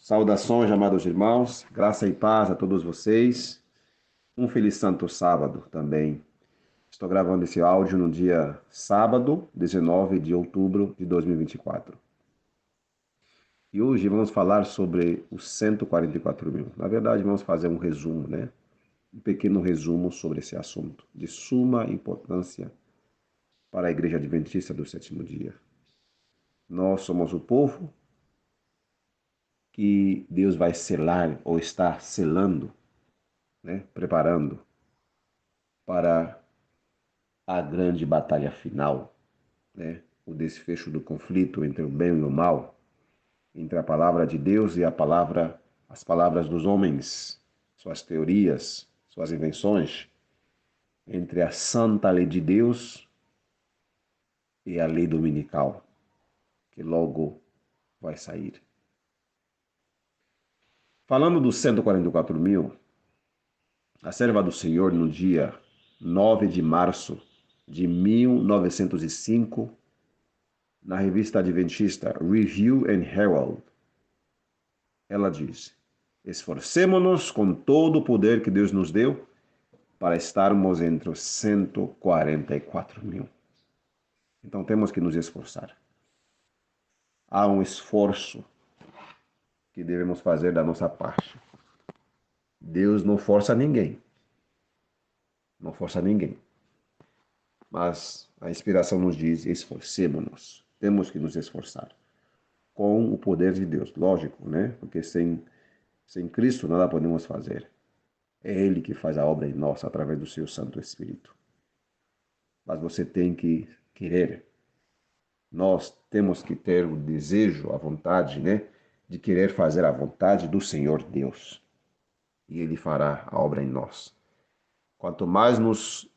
Saudações, amados irmãos, graça e paz a todos vocês. Um feliz santo sábado também. Estou gravando esse áudio no dia sábado, 19 de outubro de 2024. E hoje vamos falar sobre os 144 mil. Na verdade, vamos fazer um resumo, né? Um pequeno resumo sobre esse assunto, de suma importância para a Igreja Adventista do Sétimo Dia. Nós somos o povo que Deus vai selar ou está selando, né? Preparando para a grande batalha final, né? O desfecho do conflito entre o bem e o mal, entre a palavra de Deus e as palavras dos homens, suas teorias, suas invenções, entre a santa lei de Deus e a lei dominical, que logo vai sair. Falando dos 144 mil, a serva do Senhor, no dia 9 de março de 1905, na revista adventista Review and Herald, ela diz: esforcemo-nos com todo o poder que Deus nos deu para estarmos entre os 144 mil. Então temos que nos esforçar. Há um esforço que devemos fazer da nossa parte. Deus não força ninguém. Não força ninguém. Mas a inspiração nos diz: esforcemo-nos. Temos que nos esforçar com o poder de Deus. Lógico, né? Porque sem Cristo nada podemos fazer. É Ele que faz a obra em nós através do seu Santo Espírito. Mas você tem que querer. Nós temos que ter o desejo, a vontade, né? De querer fazer a vontade do Senhor Deus. E Ele fará a obra em nós. Quanto mais nos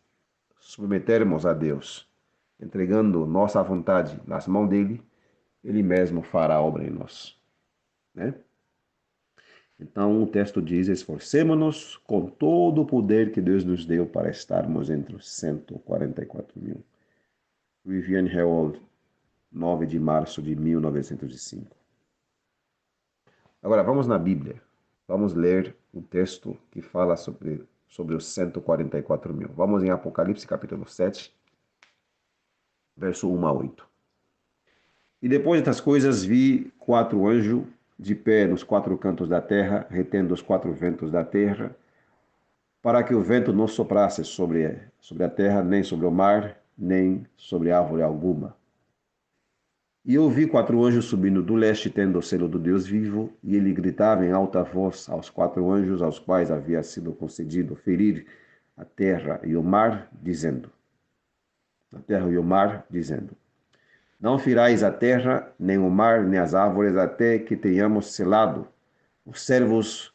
submetermos a Deus, entregando nossa vontade nas mãos dele, ele mesmo fará a obra em nós, né? Então o texto diz: esforcemo-nos com todo o poder que Deus nos deu para estarmos entre os 144 mil. Review and Herald, 9 de março de 1905. Agora vamos na Bíblia. Vamos ler o texto que fala sobre os 144 mil. Vamos em Apocalipse capítulo 7, verso 1 a 8. E depois destas coisas vi 4 anjos de pé nos 4 cantos da terra, retendo os 4 ventos da terra, para que o vento não soprasse sobre a terra, nem sobre o mar, nem sobre árvore alguma. E eu vi 4 anjos subindo do leste, tendo o selo do Deus vivo, e ele gritava em alta voz aos 4 anjos, aos quais havia sido concedido ferir a terra e o mar, dizendo: não ferais a terra, nem o mar, nem as árvores, até que tenhamos selado os servos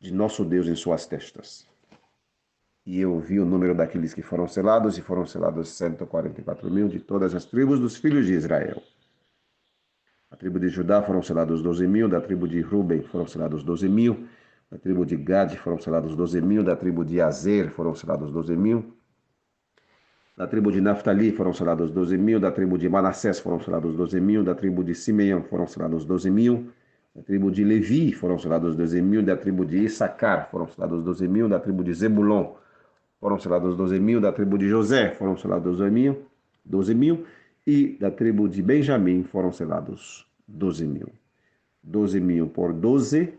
de nosso Deus em suas testas. E eu vi o número daqueles que foram selados, e foram selados 144 mil de todas as tribos dos filhos de Israel. Da tribo de Judá foram selados 12 mil, da tribo de Ruben foram selados 12 mil, da tribo de Gad foram selados 12 mil, da tribo de Azer foram selados 12 mil, da tribo de Naftali foram selados 12 mil, da tribo de Manassés foram selados 12 mil, da tribo de Simeão foram selados 12 mil, da tribo de Levi foram selados 12 mil, da tribo de Issacar foram selados 12 mil, da tribo de Zebulon foram selados 12 mil, da tribo de José foram selados 12 mil, e da tribo de Benjamim foram selados 12 mil. 12 mil por 12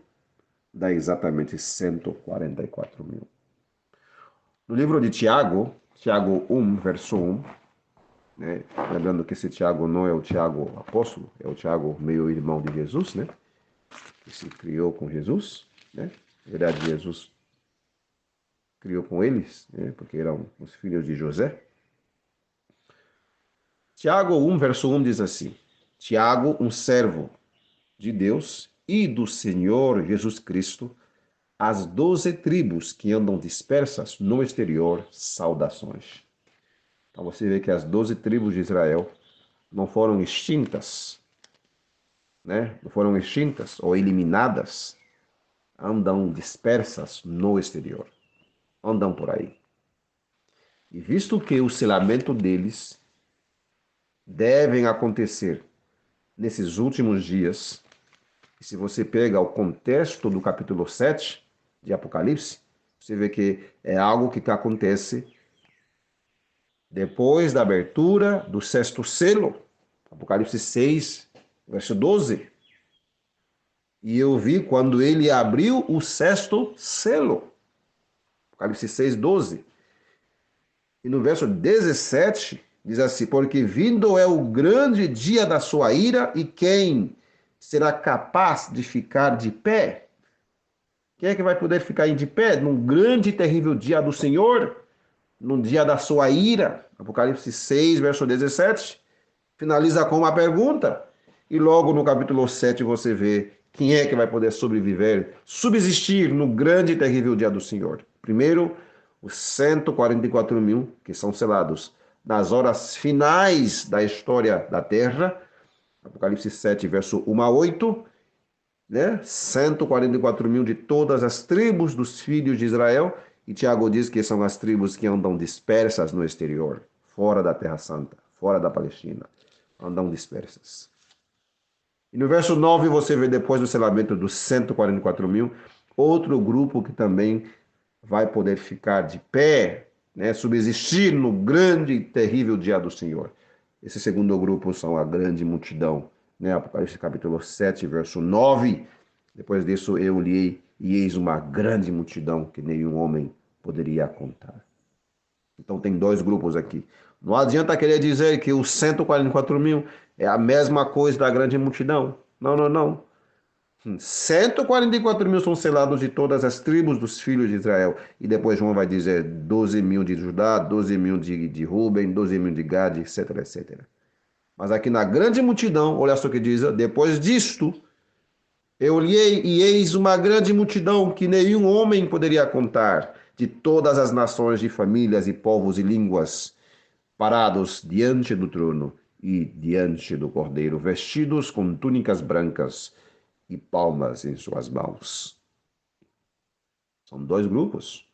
dá exatamente 144 mil. No livro de Tiago 1, verso 1, né? Lembrando que esse Tiago não é o Tiago apóstolo, é o Tiago meio-irmão de Jesus, né? Que se criou com Jesus, né? Na verdade, Jesus criou com eles, né? Porque eram os filhos de José. Tiago 1, verso 1 diz assim: Tiago, um servo de Deus e do Senhor Jesus Cristo, as 12 tribos que andam dispersas no exterior, saudações. Então você vê que as 12 tribos de Israel não foram extintas, né? Não foram extintas ou eliminadas, andam dispersas no exterior, andam por aí. E visto que o selamento deles devem acontecer nesses últimos dias, E se você pega o contexto do capítulo 7 de Apocalipse, você vê que é algo que acontece depois da abertura do sexto selo. Apocalipse 6, verso 12. E eu vi quando ele abriu o sexto selo. Apocalipse 6, 12. E no verso 17, diz assim: porque vindo é o grande dia da sua ira, e quem será capaz de ficar de pé? Quem é que vai poder ficar de pé num grande e terrível dia do Senhor, no dia da sua ira? Apocalipse 6, verso 17, finaliza com uma pergunta, e logo no capítulo 7 você vê quem é que vai poder sobreviver, subsistir no grande e terrível dia do Senhor. Primeiro, os 144 mil que são selados nas horas finais da história da terra, Apocalipse 7, verso 1 a 8, né? 144 mil de todas as tribos dos filhos de Israel, e Tiago diz que são as tribos que andam dispersas no exterior, fora da Terra Santa, fora da Palestina, andam dispersas. E no verso 9 você vê, depois do selamento dos 144 mil, outro grupo que também vai poder ficar de pé, né, subsistir no grande e terrível dia do Senhor. Esse segundo grupo são a grande multidão, né? Apocalipse capítulo 7, verso 9. Depois disso eu olhei e eis uma grande multidão que nenhum homem poderia contar. Então tem dois grupos aqui. Não adianta querer dizer que os 144 mil é a mesma coisa da grande multidão. Não, não, não. 144 mil são selados de todas as tribos dos filhos de Israel. E depois João vai dizer 12 mil de Judá, 12 mil de Ruben, 12 mil de Gad, etc, etc. Mas aqui na grande multidão, olha só o que diz: depois disto, eu olhei e eis uma grande multidão que nenhum homem poderia contar, de todas as nações, de famílias e povos e línguas, parados diante do trono e diante do Cordeiro, vestidos com túnicas brancas e palmas em suas mãos. São dois grupos.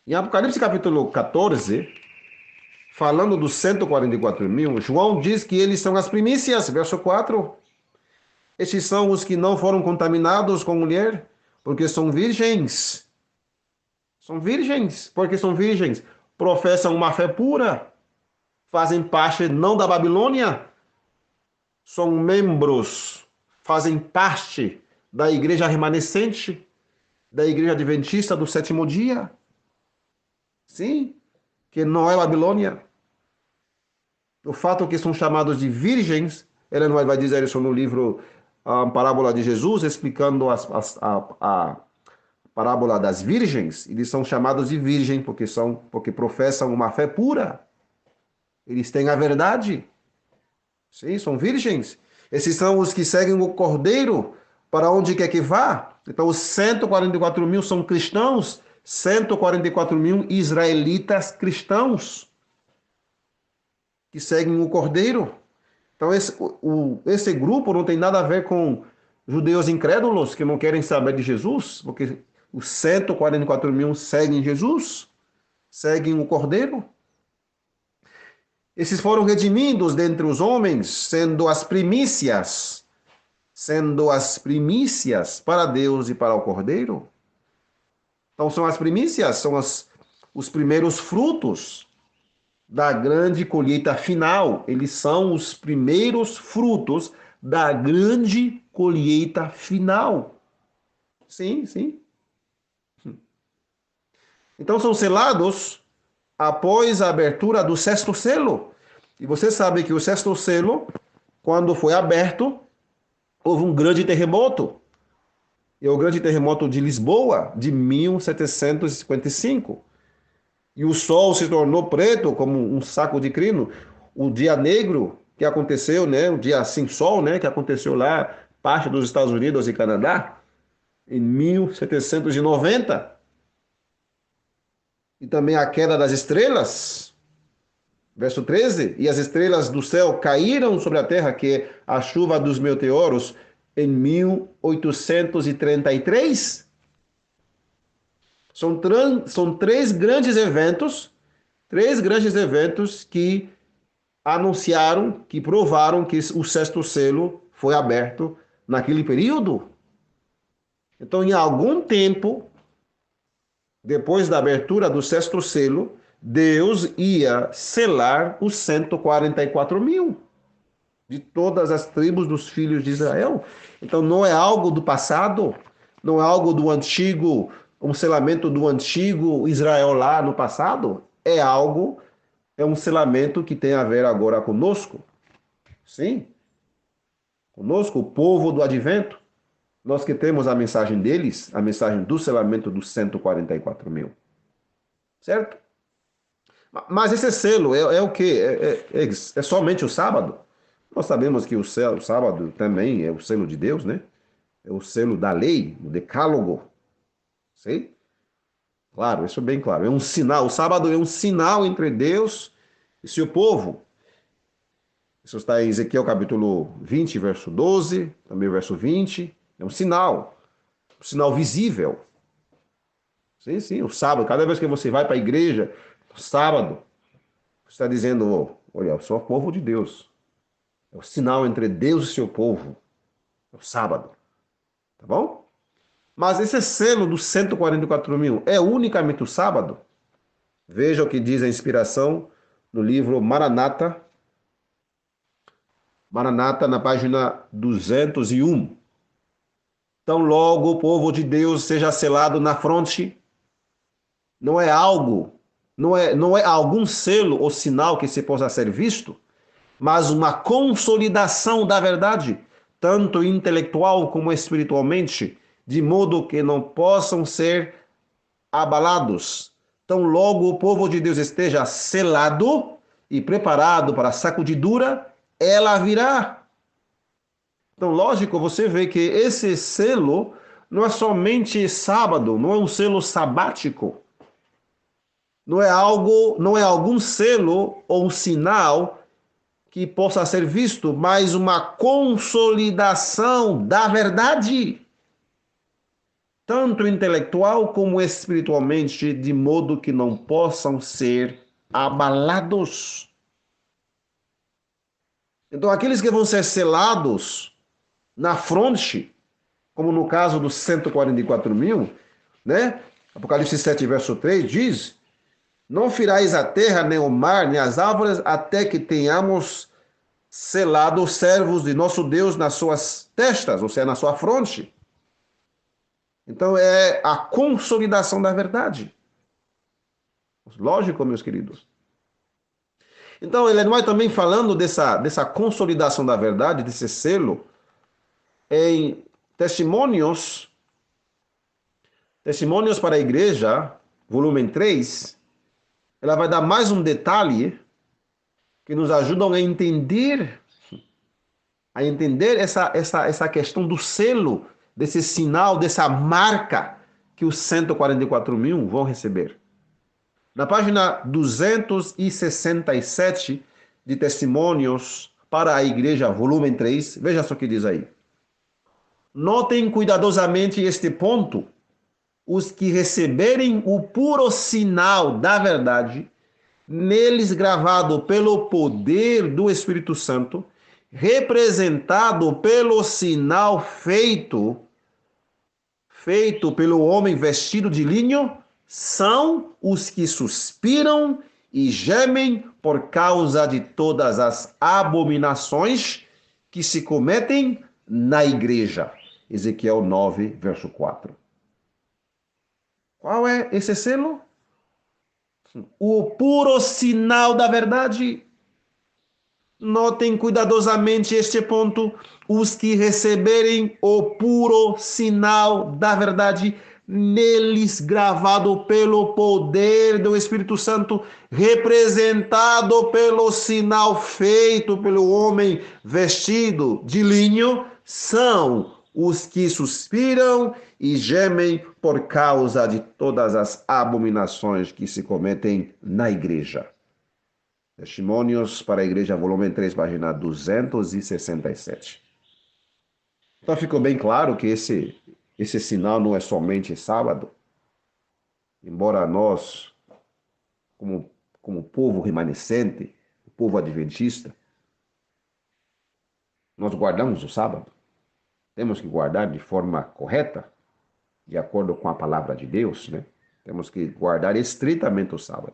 Em Apocalipse capítulo 14, falando dos 144 mil, João diz que eles são as primícias, verso 4. Estes são os que não foram contaminados com mulher, porque são virgens. São virgens, porque são virgens. Professam uma fé pura, fazem parte não da Babilônia, são membros, fazem parte da igreja remanescente, da igreja adventista do sétimo dia. Sim, que não é Babilônia. O fato que são chamados de virgens, ele não vai dizer isso no livro A Parábola de Jesus, explicando a parábola das virgens. Eles são chamados de virgem porque professam uma fé pura. Eles têm a verdade. Sim, são virgens. Esses são os que seguem o Cordeiro para onde quer que vá. Então, os 144 mil são cristãos, 144 mil israelitas cristãos que seguem o Cordeiro. Então, esse grupo não tem nada a ver com judeus incrédulos que não querem saber de Jesus, porque os 144 mil seguem Jesus, seguem o Cordeiro. Esses foram redimidos dentre os homens, sendo as primícias para Deus e para o Cordeiro. Então são as primícias, são os primeiros frutos da grande colheita final. Eles são os primeiros frutos da grande colheita final. Sim, sim. Então são selados após a abertura do sexto selo. E você sabe que o sexto selo, quando foi aberto, houve um grande terremoto. E o grande terremoto de Lisboa, de 1755. E o sol se tornou preto, como um saco de crino. O dia negro que aconteceu, né? O dia sem sol, né? Que aconteceu lá, parte dos Estados Unidos e Canadá, em 1790. E também a queda das estrelas, verso 13. E as estrelas do céu caíram sobre a terra, que é a chuva dos meteoros, em 1833. São três grandes eventos que anunciaram, que provaram que o sexto selo foi aberto naquele período. Então, em algum tempo, depois da abertura do sexto selo, Deus ia selar os 144 mil de todas as tribos dos filhos de Israel. Então, não é algo do passado, não é algo do antigo, um selamento do antigo Israel lá no passado. É um selamento que tem a ver agora conosco. Sim, conosco, o povo do advento. Nós que temos a mensagem deles, a mensagem do selamento dos 144 mil. Certo? Mas esse selo é o quê? É somente o sábado? Nós sabemos que o sábado também é o selo de Deus, né? É o selo da lei, o decálogo. Sei? Claro, isso é bem claro. É um sinal. O sábado é um sinal entre Deus e seu povo. Isso está em Ezequiel capítulo 20, verso 12, também verso 20. É um sinal visível. Sim, sim, o sábado. Cada vez que você vai para a igreja, no sábado, você está dizendo, olha, eu sou o povo de Deus. É o sinal entre Deus e seu povo. É o sábado. Tá bom? Mas esse selo dos 144 mil é unicamente o sábado? Veja o que diz a inspiração no livro Maranata. Maranata, na página 201. Tão logo o povo de Deus seja selado na fronte, não é algo, não é algum selo ou sinal que se possa ser visto, mas uma consolidação da verdade, tanto intelectual como espiritualmente, de modo que não possam ser abalados. Tão logo o povo de Deus esteja selado e preparado para a sacudidura, ela virá. Então, lógico, você vê que esse selo não é somente sábado, não é um selo sabático, não é algum selo ou um sinal que possa ser visto, mas uma consolidação da verdade, tanto intelectual como espiritualmente, de modo que não possam ser abalados. Então, aqueles que vão ser selados na fronte, como no caso dos 144 mil, né? Apocalipse 7, verso 3 diz: não firais a terra, nem o mar, nem as árvores, até que tenhamos selado os servos de nosso Deus nas suas testas, ou seja, na sua fronte. Então é a consolidação da verdade. Lógico, meus queridos. Então ele não vai também falando dessa consolidação da verdade, desse selo, em Testemunhos para a Igreja, volume 3, ela vai dar mais um detalhe que nos ajudam a entender essa questão do selo, desse sinal, dessa marca que os 144 mil vão receber. Na página 267 de Testemunhos para a Igreja, volume 3, veja só o que diz aí. Notem cuidadosamente este ponto. Os que receberem o puro sinal da verdade, neles gravado pelo poder do Espírito Santo, representado pelo sinal feito pelo homem vestido de linho, são os que suspiram e gemem por causa de todas as abominações que se cometem na igreja. Ezequiel 9, verso 4. Qual é esse selo? O puro sinal da verdade. Notem cuidadosamente este ponto. Os que receberem o puro sinal da verdade, neles gravado pelo poder do Espírito Santo, representado pelo sinal feito pelo homem vestido de linho, são os que suspiram e gemem por causa de todas as abominações que se cometem na igreja. Testemunhos para a Igreja, volume 3, página 267. Então ficou bem claro que esse sinal não é somente sábado, embora nós, como povo remanescente, o povo adventista, nós guardamos o sábado. temos que guardar de forma correta, de acordo com a palavra de Deus, né? Temos que guardar estritamente o sábado.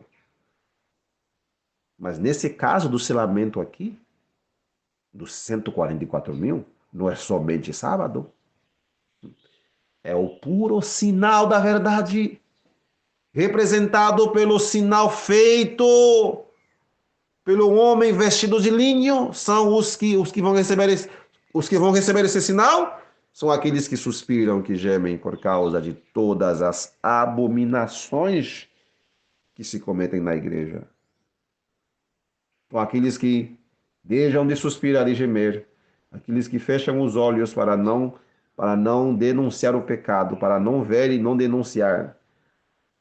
Mas nesse caso do selamento aqui, dos 144 mil, não é somente sábado. É o puro sinal da verdade, representado pelo sinal feito pelo homem vestido de linho. São os que vão receber esse sinal, são aqueles que suspiram, que gemem por causa de todas as abominações que se cometem na igreja. São aqueles que deixam de suspirar e gemer, aqueles que fecham os olhos para não denunciar o pecado, para não ver e não denunciar,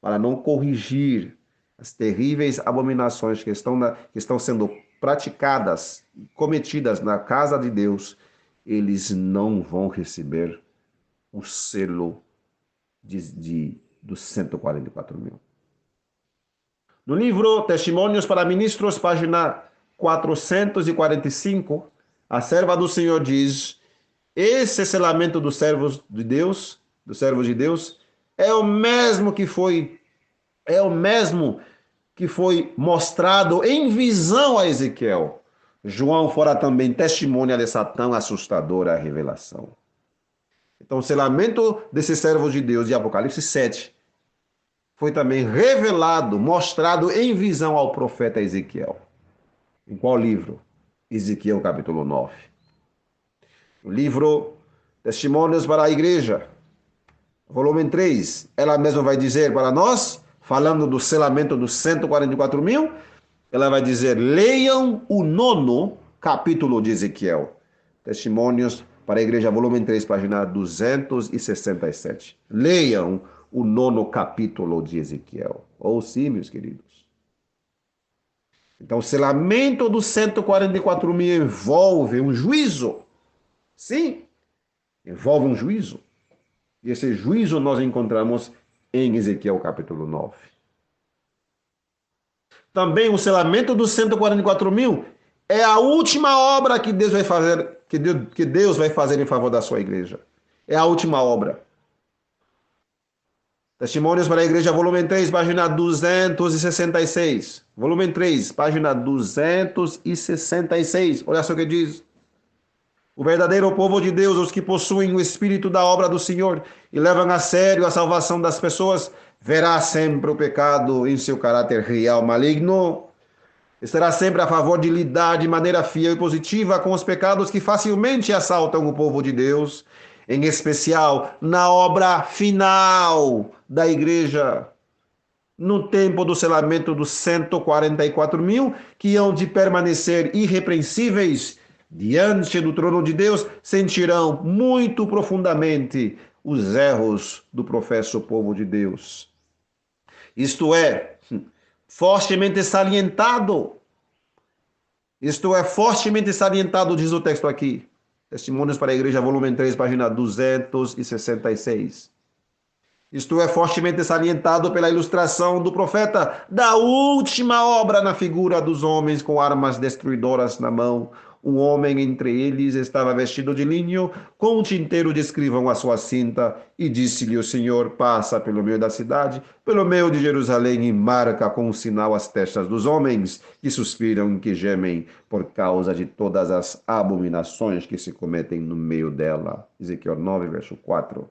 para não corrigir as terríveis abominações que estão sendo praticadas e cometidas na casa de Deus. Eles não vão receber o selo dos 144 mil. No livro Testemunhos para Ministros, página 445, a serva do Senhor diz: esse selamento dos servos de Deus, é o mesmo que foi mostrado em visão a Ezequiel. João fora também testemunha dessa tão assustadora revelação. Então, o selamento desses servos de Deus de Apocalipse 7 foi também revelado, mostrado em visão ao profeta Ezequiel. Em qual livro? Ezequiel capítulo 9. O livro Testemunhos para a Igreja, volume 3, ela mesma vai dizer para nós, falando do selamento dos 144 mil, ela vai dizer: leiam o 9º capítulo de Ezequiel. Testemunhos para a Igreja, volume 3, página 267. Leiam o 9º capítulo de Ezequiel. Ou sim, meus queridos. Então, o selamento dos 144 mil envolve um juízo. Sim, envolve um juízo. E esse juízo nós encontramos em Ezequiel capítulo 9. Também o selamento dos 144 mil é a última obra que Deus vai fazer, que Deus vai fazer em favor da sua igreja. É a última obra. Testemunhos para a Igreja, volume 3, página 266. Volume 3, página 266. Olha só o que diz. O verdadeiro povo de Deus, os que possuem o espírito da obra do Senhor e levam a sério a salvação das pessoas, verá sempre o pecado em seu caráter real maligno. Estará sempre a favor de lidar de maneira fiel e positiva com os pecados que facilmente assaltam o povo de Deus, em especial na obra final da igreja, no tempo do selamento dos 144 mil, que hão de permanecer irrepreensíveis diante do trono de Deus, sentirão muito profundamente os erros do professo povo de Deus. Isto é fortemente salientado, diz o texto aqui. Testemunhos para a Igreja, volume 3, página 266. Isto é fortemente salientado pela ilustração do profeta da última obra na figura dos homens com armas destruidoras na mão. Um homem entre eles estava vestido de linho, com um tinteiro de escrivão à sua cinta, e disse-lhe o Senhor: passa pelo meio da cidade, pelo meio de Jerusalém, e marca com um sinal as testas dos homens que suspiram e que gemem por causa de todas as abominações que se cometem no meio dela. Ezequiel 9, verso 4.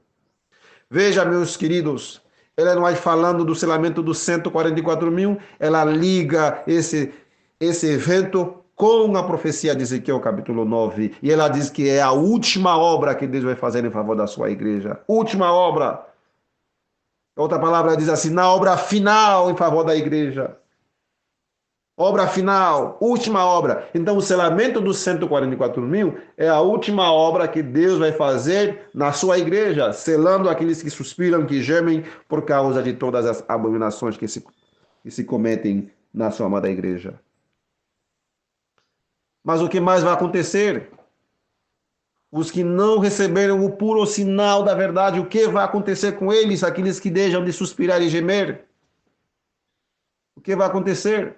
Veja, meus queridos, ela não vai falando do selamento dos 144 mil, ela liga esse evento com a profecia de Ezequiel capítulo 9, e ela diz que é a última obra que Deus vai fazer em favor da sua igreja. Última obra. Outra palavra diz assim: na obra final em favor da igreja. Obra final, última obra. Então, o selamento dos 144 mil é a última obra que Deus vai fazer na sua igreja, selando aqueles que suspiram, que gemem por causa de todas as abominações que se cometem na sua amada igreja. Mas o que mais vai acontecer? Os que não receberam o puro sinal da verdade, o que vai acontecer com eles, aqueles que deixam de suspirar e gemer? O que vai acontecer?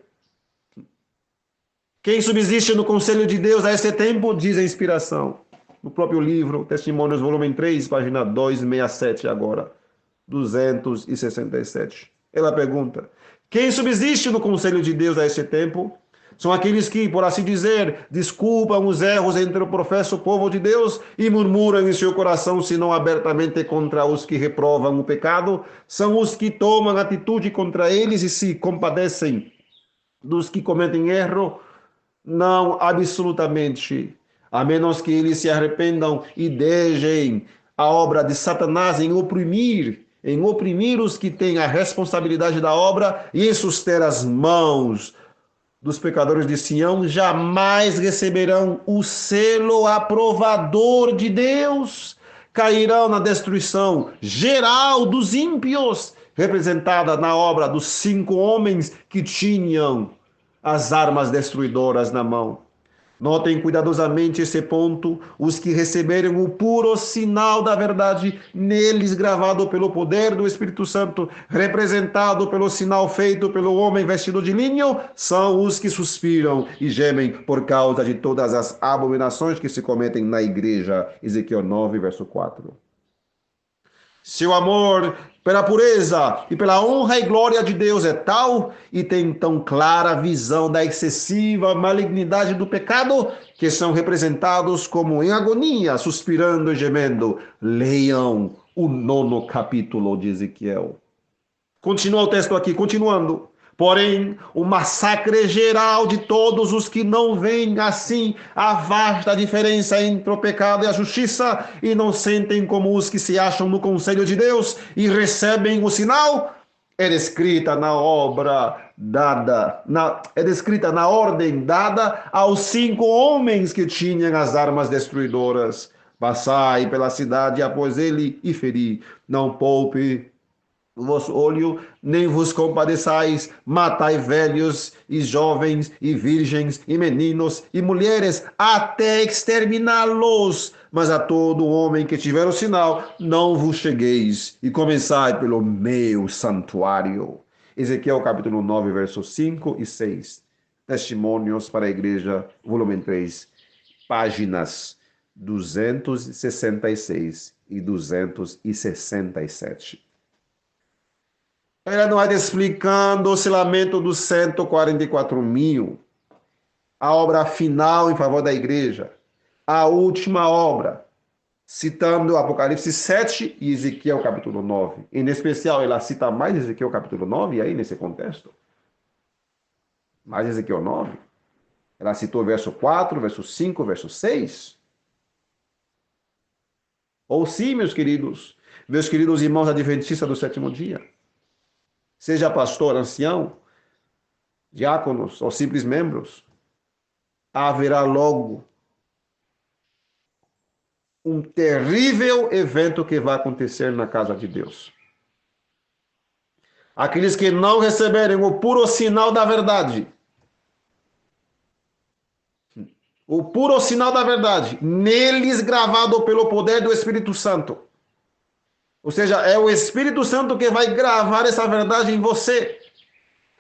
Quem subsiste no conselho de Deus a esse tempo, diz a inspiração, no próprio livro, Testemunhos, volume 3, página 267 agora, 267. Ela pergunta: quem subsiste no conselho de Deus a este tempo? São aqueles que, por assim dizer, desculpam os erros entre o professo povo de Deus e murmuram em seu coração, se não abertamente, contra os que reprovam o pecado. São os que tomam atitude contra eles e se compadecem dos que cometem erro. Não, absolutamente. A menos que eles se arrependam e deixem a obra de Satanás em oprimir os que têm a responsabilidade da obra e em suster as mãos dos pecadores de Sião, jamais receberão o selo aprovador de Deus. Cairão na destruição geral dos ímpios, representada na obra dos 5 homens que tinham as armas destruidoras na mão. Notem cuidadosamente esse ponto: os que receberam o puro sinal da verdade, neles gravado pelo poder do Espírito Santo, representado pelo sinal feito pelo homem vestido de linho, são os que suspiram e gemem por causa de todas as abominações que se cometem na igreja. Ezequiel 9, verso 4. Seu amor pela pureza e pela honra e glória de Deus é tal e tem tão clara visão da excessiva malignidade do pecado que são representados como em agonia, suspirando e gemendo. Leiam o 9º capítulo de Ezequiel. Continua o texto aqui, continuando. Porém, o massacre geral de todos os que não veem assim a vasta diferença entre o pecado e a justiça e não sentem como os que se acham no conselho de Deus e recebem o sinal, é descrita na ordem dada aos 5 homens que tinham as armas destruidoras. Passai pela cidade após ele e feri, não poupe o vosso olho, nem vos compadeçais, matai velhos e jovens e virgens e meninos e mulheres, até exterminá-los. Mas a todo homem que tiver o sinal, não vos chegueis, e começai pelo meu santuário. Ezequiel capítulo 9, versos 5 e 6. Testemunhos para a Igreja, volume 3, páginas 266 e 267. Ela não vai explicando o selamento dos 144.000, a obra final em favor da igreja, a última obra, citando Apocalipse 7 e Ezequiel capítulo 9. Em especial, ela cita mais Ezequiel capítulo 9 aí nesse contexto. Mais Ezequiel 9. Ela citou verso 4, verso 5, verso 6. Ou sim, meus queridos irmãos adventistas do sétimo dia. Seja pastor, ancião, diáconos ou simples membros, haverá logo um terrível evento que vai acontecer na casa de Deus. Aqueles que não receberem o puro sinal da verdade, neles gravado pelo poder do Espírito Santo. Ou seja, é o Espírito Santo que vai gravar essa verdade em você.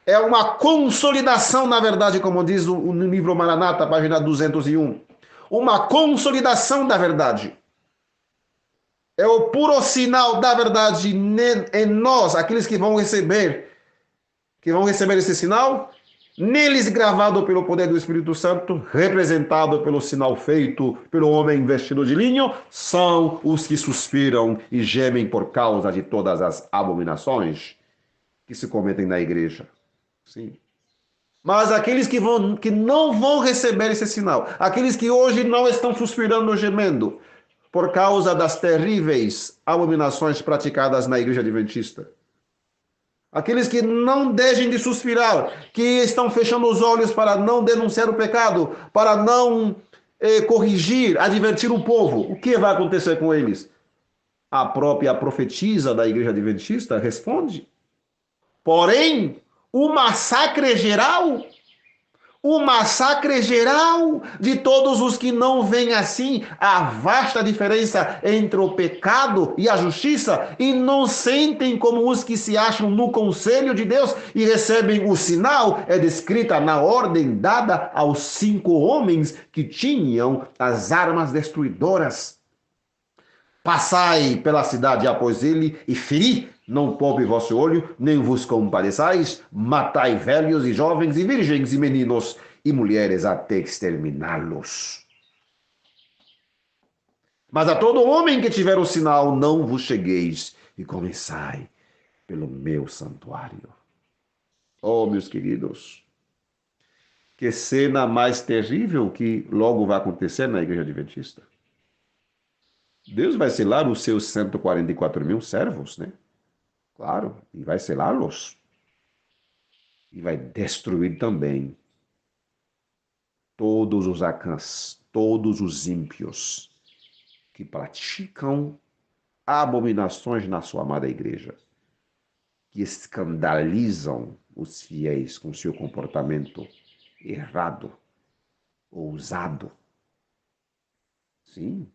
É uma consolidação na verdade, como diz no livro Maranata, página 201. Uma consolidação da verdade. É o puro sinal da verdade em nós, aqueles que vão receber esse sinal, neles gravado pelo poder do Espírito Santo, representado pelo sinal feito pelo homem vestido de linho, são os que suspiram e gemem por causa de todas as abominações que se cometem na igreja. Sim. Mas aqueles que não vão receber esse sinal, aqueles que hoje não estão suspirando ou gemendo por causa das terríveis abominações praticadas na igreja adventista, aqueles que não deixem de suspirar, que estão fechando os olhos para não denunciar o pecado, para não corrigir, advertir o povo, o que vai acontecer com eles? A própria profetisa da igreja adventista responde: porém, o massacre geral, o massacre geral de todos os que não veem assim a vasta diferença entre o pecado e a justiça e não sentem como os que se acham no conselho de Deus e recebem o sinal, é descrita na ordem dada aos 5 homens que tinham as armas destruidoras. Passai pela cidade após ele e feri, não poupe vosso olho, nem vos compadeçais, matai velhos e jovens e virgens e meninos e mulheres até exterminá-los. Mas a todo homem que tiver o sinal, não vos chegueis e começai pelo meu santuário. Oh, meus queridos, que cena mais terrível que logo vai acontecer na Igreja Adventista. Deus vai selar os seus 144 mil servos, né? Claro, e vai selá-los. E vai destruir também todos os acãs, todos os ímpios que praticam abominações na sua amada igreja, que escandalizam os fiéis com seu comportamento errado, ousado. Sim.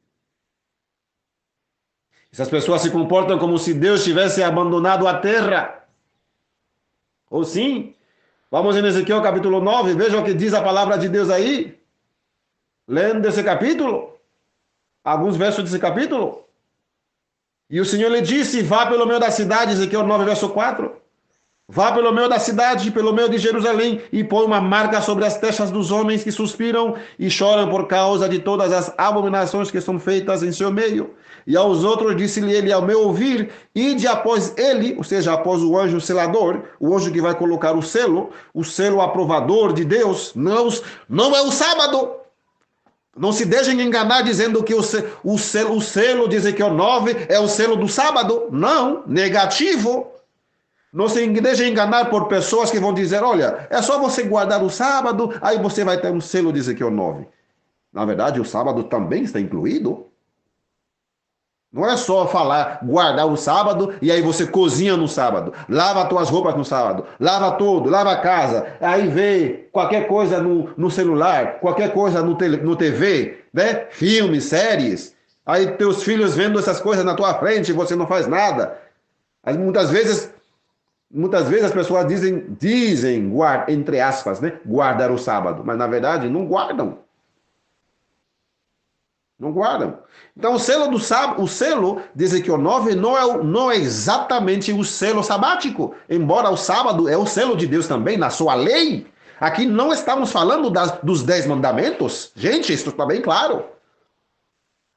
Essas pessoas se comportam como se Deus tivesse abandonado a terra. Ou sim? Vamos em Ezequiel capítulo 9, veja o que diz a palavra de Deus aí. Lendo esse capítulo, alguns versos desse capítulo. E o Senhor lhe disse, vá pelo meio da cidade, Ezequiel 9, verso 4. Vá pelo meio da cidade, pelo meio de Jerusalém, e põe uma marca sobre as testas dos homens que suspiram e choram por causa de todas as abominações que são feitas em seu meio. E aos outros disse-lhe ele, ao meu ouvir, ide após ele, ou seja, após o anjo selador, o anjo que vai colocar o selo aprovador de Deus, não é o sábado. Não se deixem enganar dizendo que o selo de Ezequiel 9 é o selo do sábado. Não, negativo. Não se deixem enganar por pessoas que vão dizer, olha, é só você guardar o sábado, aí você vai ter um selo de Ezequiel 9. Na verdade, o sábado também está incluído. Não é só falar, guardar o sábado, e aí você cozinha no sábado, lava as tuas roupas no sábado, lava tudo, lava a casa, aí vê qualquer coisa no celular, qualquer coisa no TV, né? Filmes, séries, aí teus filhos vendo essas coisas na tua frente e você não faz nada. Aí, muitas vezes as pessoas dizem entre aspas, né? Guardar o sábado, mas na verdade não guardam. Não guardam. Então, o selo do sábado, o selo de Ezequiel 9 não é exatamente o selo sabático, embora o sábado é o selo de Deus também, na sua lei. Aqui não estamos falando dos 10 mandamentos. Gente, isso está bem claro.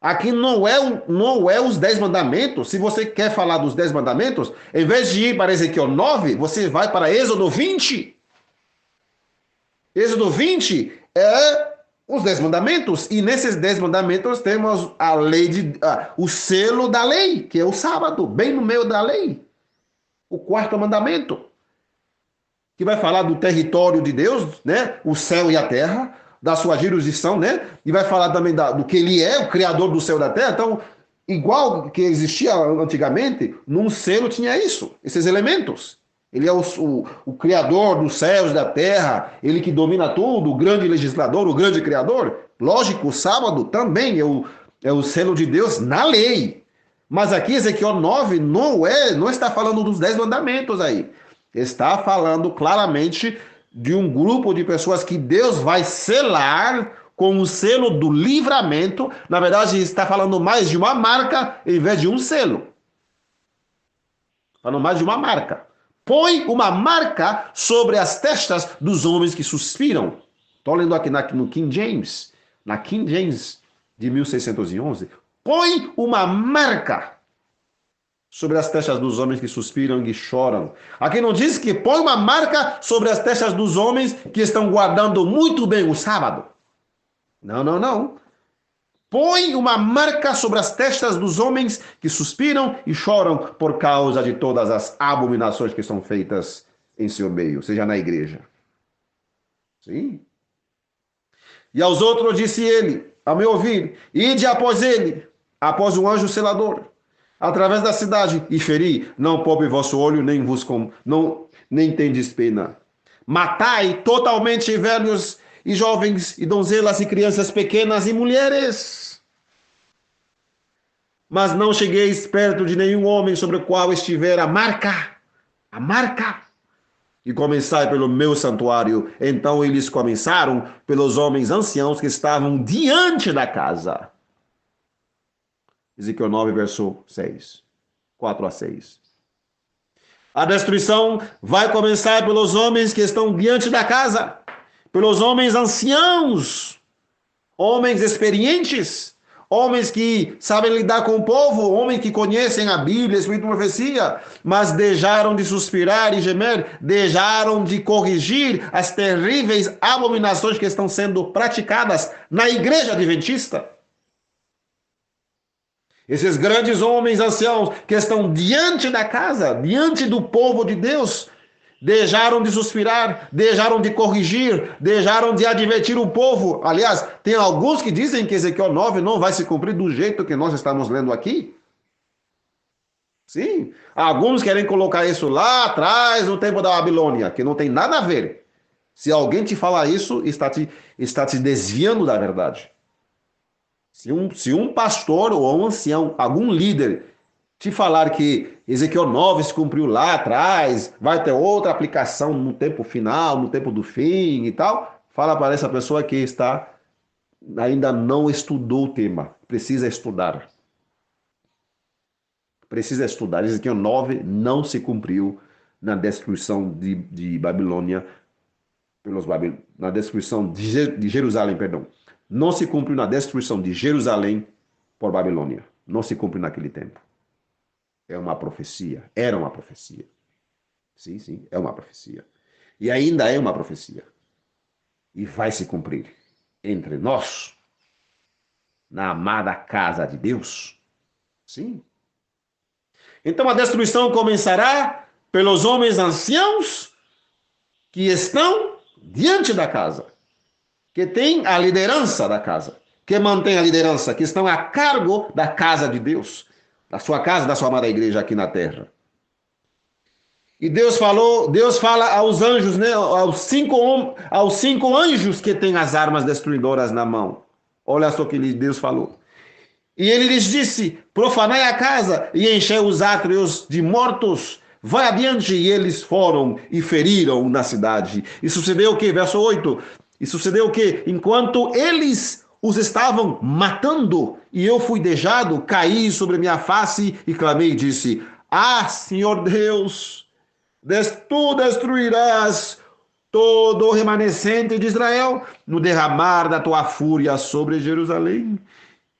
Aqui não é os 10 mandamentos. Se você quer falar dos 10 mandamentos, em vez de ir para Ezequiel 9, você vai para Êxodo 20. Êxodo 20 é os 10 mandamentos, e nesses 10 mandamentos temos a lei o selo da lei, que é o sábado, bem no meio da lei. O 4º mandamento, que vai falar do território de Deus, né? O céu e a terra, da sua jurisdição, né? E vai falar também do que ele é, o criador do céu e da terra. Então, igual que existia antigamente, num selo tinha isso, esses elementos. Ele é o criador dos céus e da terra, ele que domina tudo, o grande legislador, o grande criador. Lógico, o sábado também é o selo de Deus na lei. Mas aqui Ezequiel 9 não está falando dos 10 mandamentos aí. Está falando claramente de um grupo de pessoas que Deus vai selar com o selo do livramento. Na verdade, está falando mais de uma marca em vez de um selo. Falando mais de uma marca. Põe uma marca sobre as testas dos homens que suspiram. Estou lendo aqui no King James. Na King James de 1611. Põe uma marca sobre as testas dos homens que suspiram e choram. Aqui não diz que põe uma marca sobre as testas dos homens que estão guardando muito bem o sábado. Não. Põe uma marca sobre as testas dos homens que suspiram e choram por causa de todas as abominações que são feitas em seu meio, seja na igreja. Sim. E aos outros disse ele, a meu ouvir, ide após ele, após o anjo selador, através da cidade, e feri, não poupe vosso olho, nem tendes pena. Matai totalmente velhos e jovens, e donzelas, e crianças pequenas, e mulheres. Mas não chegueis perto de nenhum homem sobre o qual estiver a marca, e começai pelo meu santuário. Então eles começaram pelos homens anciãos que estavam diante da casa. Ezequiel 9, verso 6, 4 a 6. A destruição vai começar pelos homens que estão diante da casa, pelos homens anciãos, homens experientes, homens que sabem lidar com o povo, homens que conhecem a Bíblia, Espírito e profecia, mas deixaram de suspirar e gemer, deixaram de corrigir as terríveis abominações que estão sendo praticadas na igreja adventista. Esses grandes homens anciãos que estão diante da casa, diante do povo de Deus, deixaram de suspirar, deixaram de corrigir, deixaram de advertir o povo. Aliás, tem alguns que dizem que Ezequiel 9 não vai se cumprir do jeito que nós estamos lendo aqui. Sim, alguns querem colocar isso lá atrás, no tempo da Babilônia, que não tem nada a ver. Se alguém te falar isso, está te desviando da verdade. Se um pastor ou um ancião, algum líder, te falar que Ezequiel 9 se cumpriu lá atrás, vai ter outra aplicação no tempo final, no tempo do fim e tal, fala para essa pessoa que ainda não estudou o tema. Precisa estudar. Precisa estudar. Ezequiel 9 não se cumpriu na destruição de Babilônia, na destruição de Jerusalém, perdão. Não se cumpriu na destruição de Jerusalém por Babilônia. Não se cumpriu naquele tempo. É uma profecia. Era uma profecia. Sim, é uma profecia. E ainda é uma profecia. E vai se cumprir entre nós, na amada casa de Deus. Sim. Então a destruição começará pelos homens anciãos que estão diante da casa, que têm a liderança da casa, que mantêm a liderança, que estão a cargo da casa de Deus, da sua casa, da sua amada igreja aqui na terra. E Deus fala aos anjos, né, aos cinco anjos que têm as armas destruidoras na mão. Olha só o que Deus falou. E ele lhes disse: profanai a casa e enchei os átrios de mortos. Vai adiante. E eles foram e feriram na cidade. E sucedeu o que? Verso 8. E sucedeu o que? Enquanto eles os estavam matando, e eu fui deixado, caí sobre minha face e clamei e disse: ah, Senhor Deus, tu destruirás todo o remanescente de Israel no derramar da tua fúria sobre Jerusalém.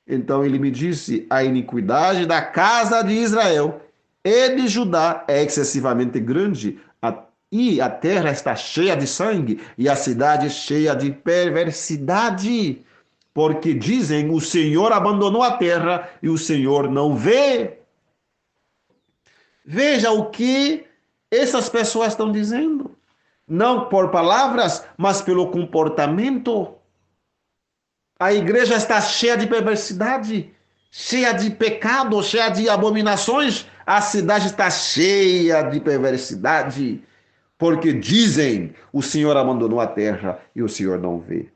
Então ele me disse: a iniquidade da casa de Israel e de Judá é excessivamente grande, e a terra está cheia de sangue, e a cidade cheia de perversidade, porque dizem: o Senhor abandonou a terra e o Senhor não vê. Veja o que essas pessoas estão dizendo, não por palavras, mas pelo comportamento. A igreja está cheia de perversidade, cheia de pecado, cheia de abominações. A cidade está cheia de perversidade, porque dizem: o Senhor abandonou a terra e o Senhor não vê.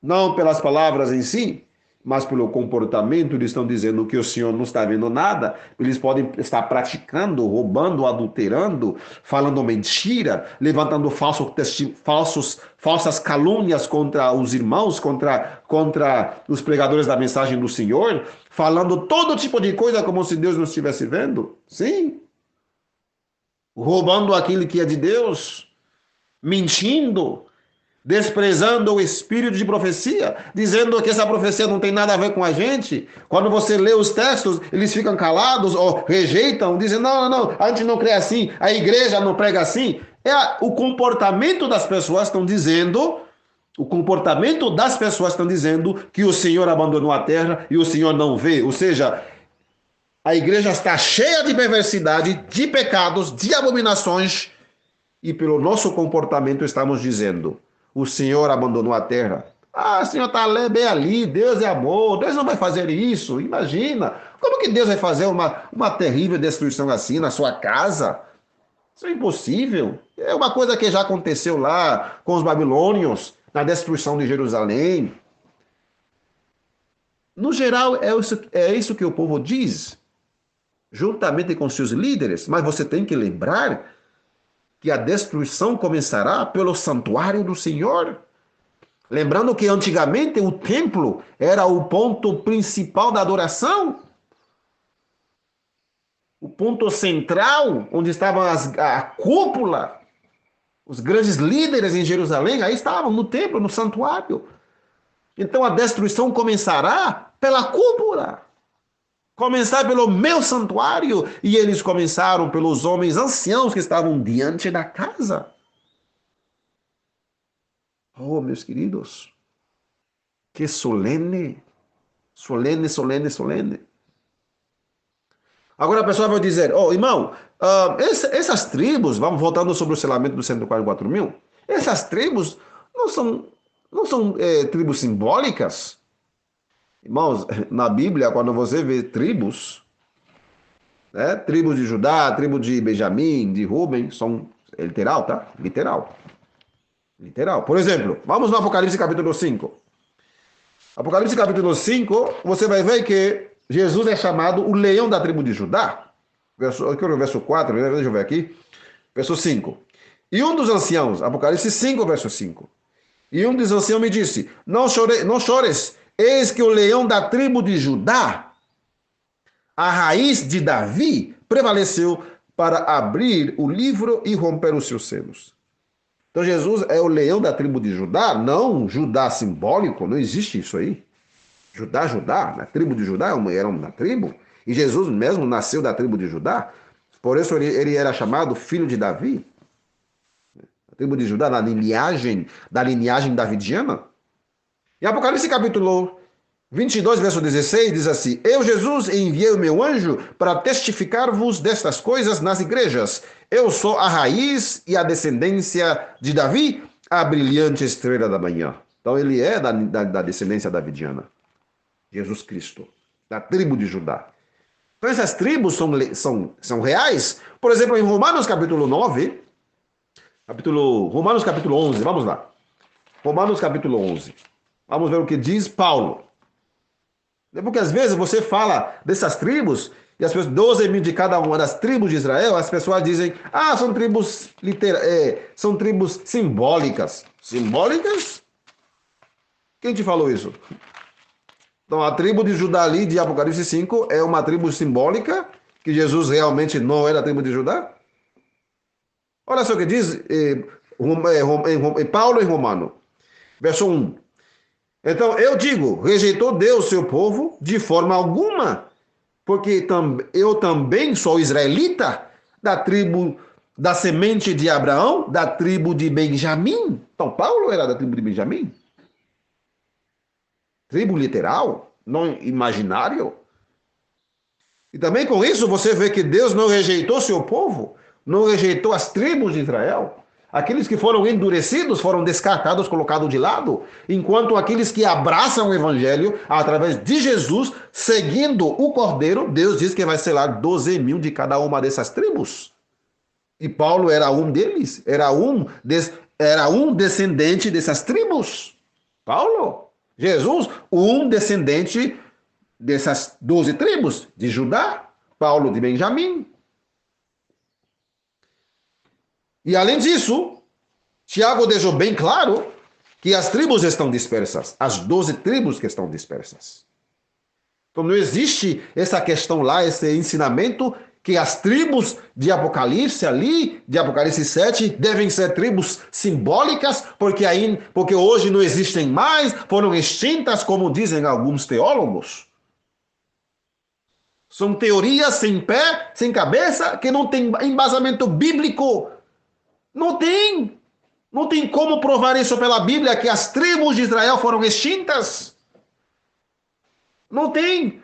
Não pelas palavras em si, mas pelo comportamento, eles estão dizendo que o Senhor não está vendo nada. Eles podem estar praticando, roubando, adulterando, falando mentira, levantando falsas calúnias contra os irmãos, contra os pregadores da mensagem do Senhor, falando todo tipo de coisa como se Deus não estivesse vendo. Sim. Roubando aquilo que é de Deus, mentindo, desprezando o espírito de profecia, dizendo que essa profecia não tem nada a ver com a gente. Quando você lê os textos, eles ficam calados ou rejeitam, dizem: não, a gente não crê assim, a igreja não prega assim. O comportamento das pessoas estão dizendo, que o Senhor abandonou a terra e o Senhor não vê. Ou seja, a igreja está cheia de perversidade, de pecados, de abominações, e pelo nosso comportamento estamos dizendo: o Senhor abandonou a terra. Ah, o Senhor está bem ali, Deus é amor, Deus não vai fazer isso. Imagina, como que Deus vai fazer uma terrível destruição assim na sua casa? Isso é impossível. É uma coisa que já aconteceu lá com os babilônios. na destruição de Jerusalém. No geral, é isso que o povo diz, juntamente com seus líderes, mas você tem que lembrar que a destruição começará pelo santuário do Senhor. Lembrando que antigamente o templo era o ponto principal da adoração, o ponto central, onde estava a cúpula, os grandes líderes em Jerusalém, aí estavam no templo, no santuário. Então a destruição começará pela cúpula, começar pelo meu santuário, e eles começaram pelos homens anciãos que estavam diante da casa. Oh, meus queridos, que solene, solene, solene, solene. Agora a pessoa vai dizer, oh, irmão, essas tribos, vamos voltando sobre o selamento dos 144 mil, essas tribos não são tribos simbólicas? Irmãos, na Bíblia, quando você vê tribos, né, tribos de Judá, tribo de Benjamim, de Ruben, é literal, tá? Literal. Literal. Por exemplo, vamos no Apocalipse capítulo 5. Apocalipse capítulo 5, você vai ver que Jesus é chamado o leão da tribo de Judá. Verso 4, deixa eu ver aqui. Verso 5. E um dos anciãos, Apocalipse 5, verso 5. E um dos anciãos me disse, não chores, eis que o leão da tribo de Judá, a raiz de Davi, prevaleceu para abrir o livro e romper os seus selos. Então Jesus é o leão da tribo de Judá, não Judá simbólico, não existe isso aí. Judá, na tribo de Judá era uma tribo, e Jesus mesmo nasceu da tribo de Judá, por isso ele era chamado filho de Davi. A tribo de Judá, da linhagem davidiana. Em Apocalipse capítulo 22, verso 16, diz assim, eu, Jesus, enviei o meu anjo para testificar-vos destas coisas nas igrejas. Eu sou a raiz e a descendência de Davi, a brilhante estrela da manhã. Então ele é da descendência davidiana. Jesus Cristo, da tribo de Judá. Então essas tribos são reais. Por exemplo, em Romanos capítulo 9, Romanos capítulo 11, vamos lá. Romanos capítulo 11. Vamos ver o que diz Paulo. Porque às vezes você fala dessas tribos, e as pessoas, 12 mil de cada uma das tribos de Israel, as pessoas dizem, são tribos são tribos simbólicas. Simbólicas? Quem te falou isso? Então a tribo de Judá ali, de Apocalipse 5, é uma tribo simbólica, que Jesus realmente não era a tribo de Judá? Olha só o que diz Paulo em Romano, verso 1. Então, eu digo, rejeitou Deus seu povo de forma alguma, porque eu também sou israelita, da tribo, da semente de Abraão, da tribo de Benjamim. Então, Paulo era da tribo de Benjamim. Tribo literal, não imaginário. E também com isso você vê que Deus não rejeitou seu povo, não rejeitou as tribos de Israel. Aqueles que foram endurecidos foram descartados, colocados de lado, enquanto aqueles que abraçam o evangelho através de Jesus, seguindo o Cordeiro, Deus diz que vai selar 12 mil de cada uma dessas tribos. E Paulo era um deles, era um descendente dessas tribos. Paulo, Jesus, um descendente dessas 12 tribos, de Judá, Paulo de Benjamim. E além disso, Tiago deixou bem claro que as tribos estão dispersas, as 12 tribos que estão dispersas. Então não existe essa questão lá, esse ensinamento que as tribos de Apocalipse ali, de Apocalipse 7, devem ser tribos simbólicas, porque hoje não existem mais, foram extintas, como dizem alguns teólogos. São teorias sem pé, sem cabeça, que não tem embasamento bíblico. Não tem como provar isso pela Bíblia, que as tribos de Israel foram extintas. Não tem.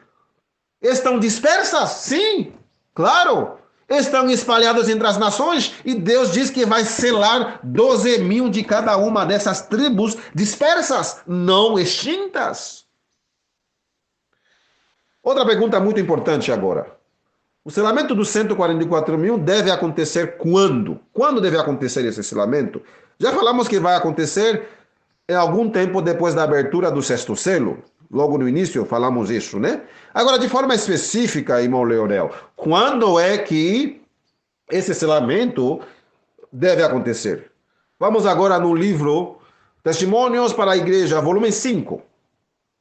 Estão dispersas? Sim, claro. Estão espalhadas entre as nações e Deus diz que vai selar 12 mil de cada uma dessas tribos dispersas, não extintas. Outra pergunta muito importante agora. O selamento dos 144 mil deve acontecer quando? Quando deve acontecer esse selamento? Já falamos que vai acontecer em algum tempo depois da abertura do sexto selo. Logo no início falamos isso, né? Agora, de forma específica, irmão Leonel, quando é que esse selamento deve acontecer? Vamos agora no livro Testemunhos para a Igreja, volume 5.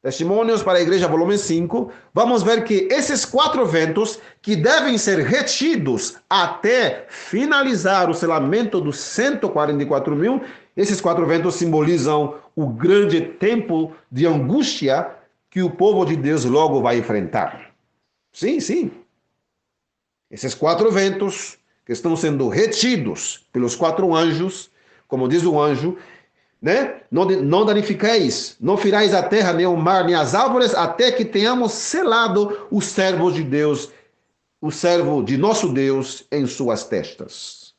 Testemunhos para a Igreja, volume 5. Vamos ver que esses 4 ventos que devem ser retidos até finalizar o selamento dos 144 mil, esses 4 ventos simbolizam o grande tempo de angústia que o povo de Deus logo vai enfrentar. Sim, sim. Esses 4 ventos que estão sendo retidos pelos 4 anjos, como diz o anjo, né? Não danifiqueis, não firais a terra, nem o mar, nem as árvores, até que tenhamos selado o servo de Deus, o servo de nosso Deus em suas testas.